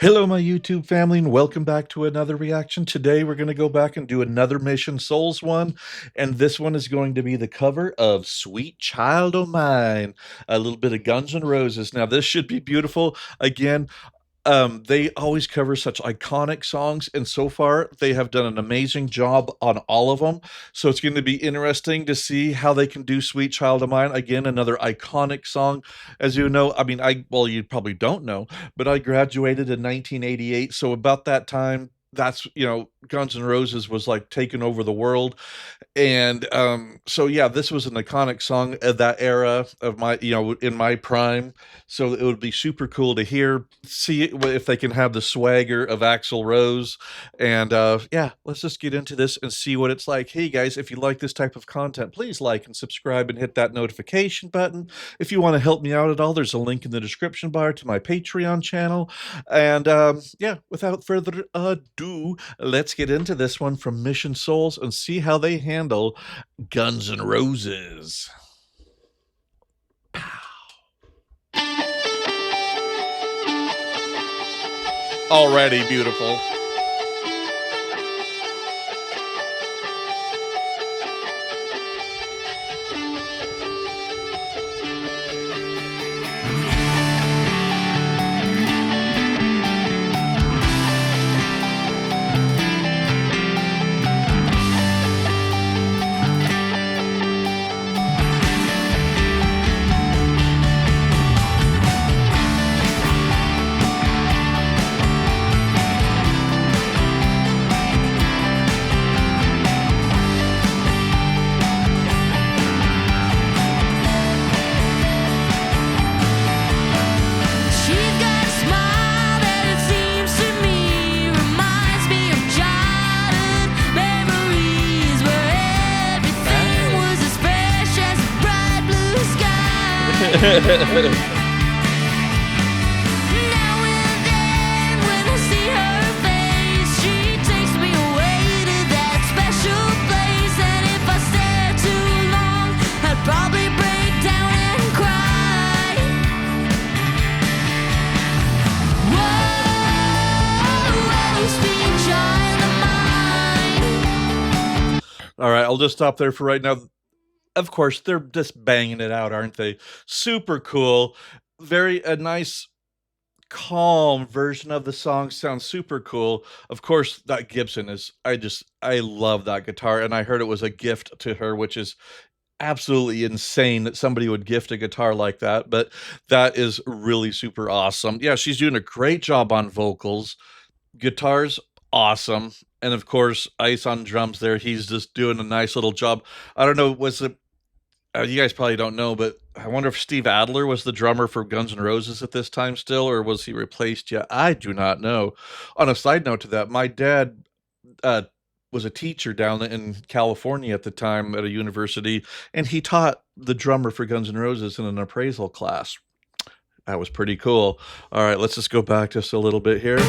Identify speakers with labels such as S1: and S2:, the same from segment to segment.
S1: Hello, my YouTube family, and welcome back to another reaction. Today, we're going to go back and do another Mission Souls one, and this one is going to be the cover of Sweet Child O' Mine, a little bit of Guns N' Roses. Now, this should be beautiful. Again, they always cover such iconic songs, and so far they have done an amazing job on all of them. So it's going to be interesting to see how they can do "Sweet Child of Mine." Again, another iconic song. As you know, I mean, well, you probably don't know, but I graduated in 1988, so about that time, that's Guns N' Roses was like taking over the world, and so yeah, this was an iconic song of that era of my, in my prime. So it would be super cool to see if they can have the swagger of Axl Rose. And yeah, let's just get into this and see what it's like. Hey guys, if you like this type of content, please like and subscribe and hit that notification button. If you want to help me out at all, there's a link in the description bar to my Patreon channel. And yeah, without further ado, let's get into this one from Mission Souls and see how they handle Guns N' Roses. Already beautiful.
S2: Now and then, when I see her face, she takes me away to that special place. And if I stare too long, I'd probably break down and cry. Whoa, sweet child of mine.
S1: All right, I'll just stop there for right now. Of course, they're just banging it out, aren't they? Super cool. A nice, calm version of the song. Sounds super cool. Of course, that Gibson I love that guitar, and I heard it was a gift to her, which is absolutely insane that somebody would gift a guitar like that, but that is really super awesome. Yeah, she's doing a great job on vocals. Guitar's awesome. And of course, Ice on drums there. He's just doing a nice little job. I don't know, you guys probably don't know, but I wonder if Steve Adler was the drummer for Guns N' Roses at this time still, or was he replaced yet? I do not know. On a side note to that, my dad uh, was a teacher down in California at the time at a university, and he taught the drummer for Guns N' Roses in an appraisal class. That was pretty cool. All right, let's just go back just a little bit here.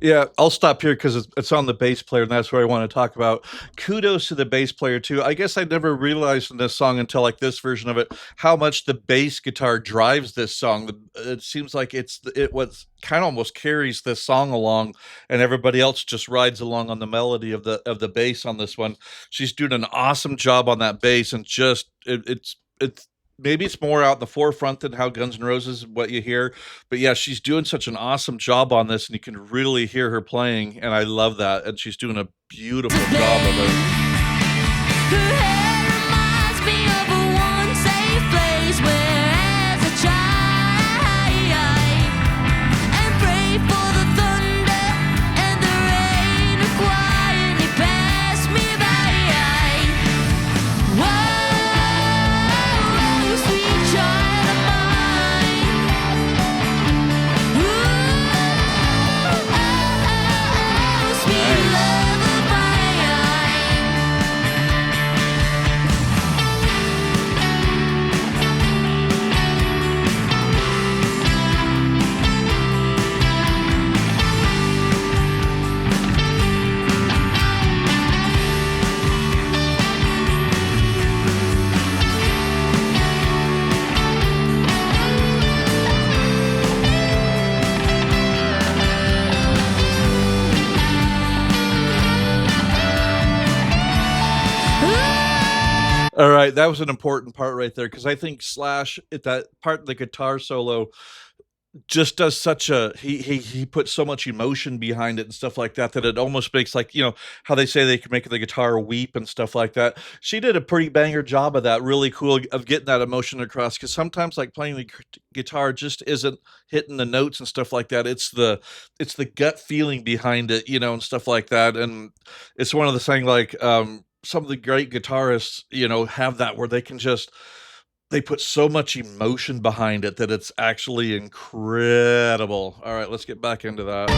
S1: Yeah, I'll stop here because it's on the bass player, and that's what I want to talk about. Kudos to the bass player too. I guess I never realized in this song until like this version of it how much the bass guitar drives this song. It seems like it was kind of almost carries this song along, and everybody else just rides along on the melody of the bass on this one. She's doing an awesome job on that bass, and just it's maybe it's more out in the forefront than how Guns N' Roses what you hear, but yeah, she's doing such an awesome job on this, and you can really hear her playing, and I love that, and she's doing a beautiful job of it.
S2: Her hair reminds me of a one safe place where, as a child, and pray for the thunder and the rain to quietly pass me by. Whoa, sweet child of mine. Ooh, sweet love of mine.
S1: All right, that was an important part right there because I think Slash at that part, the guitar solo, just does such a he puts so much emotion behind it and stuff like that that it almost makes like how they say they can make the guitar weep and stuff like that. She did a pretty banger job of that. Really cool of getting that emotion across because sometimes like playing the guitar just isn't hitting the notes and stuff like that. It's the gut feeling behind it, and stuff like that. And it's one of the thing like some of the great guitarists, have that where they put so much emotion behind it that it's actually incredible. All right, let's get back into that.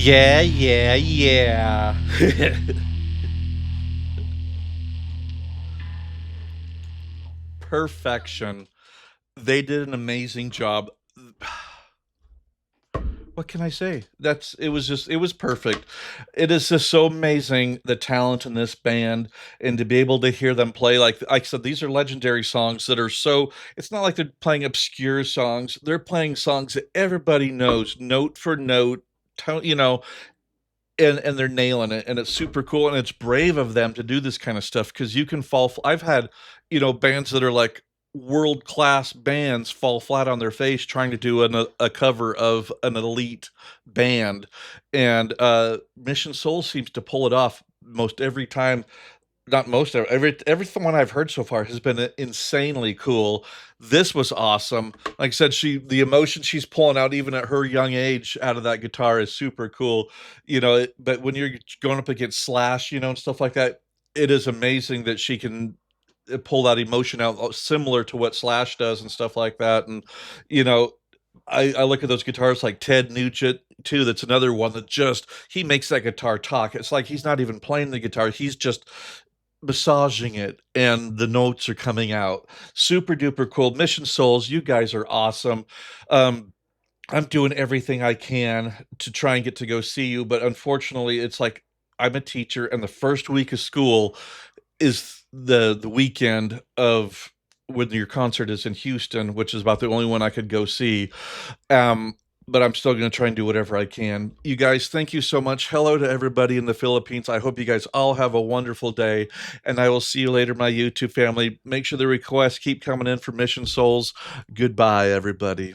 S1: Yeah, yeah, yeah. perfection. They did an amazing job. What can I say? That's it was just it was perfect. It is just so amazing the talent in this band and to be able to hear them play like I said, these are legendary songs that are so it's not like they're playing obscure songs. They're playing songs that everybody knows note for note, tone, and they're nailing it and it's super cool and it's brave of them to do this kind of stuff because you can I've had bands that are like world class bands fall flat on their face trying to do a cover of an elite band and Mission Soul seems to pull it off most every time. Not most of everything one I've heard so far has been insanely cool. This was awesome. Like I said, the emotion she's pulling out even at her young age out of that guitar is super cool. But when you're going up against Slash, and stuff like that, it is amazing that she can pull that emotion out similar to what Slash does and stuff like that. And you know, I look at those guitars like Ted Nugent too. That's another one that just he makes that guitar talk. It's like he's not even playing the guitar. He's just massaging it and the notes are coming out. Super duper cool. Mission Souls, you guys are awesome. Um, I'm doing everything I can to try and get to go see you, but unfortunately, it's like I'm a teacher, and the first week of school is the weekend of when your concert is in Houston, which is about the only one I could go see. Um, but I'm still going to try and do whatever I can. You guys, thank you so much. Hello to everybody in the Philippines. I hope you guys all have a wonderful day, and I will see you later, my YouTube family. Make sure the requests keep coming in for Mission Souls. Goodbye, everybody.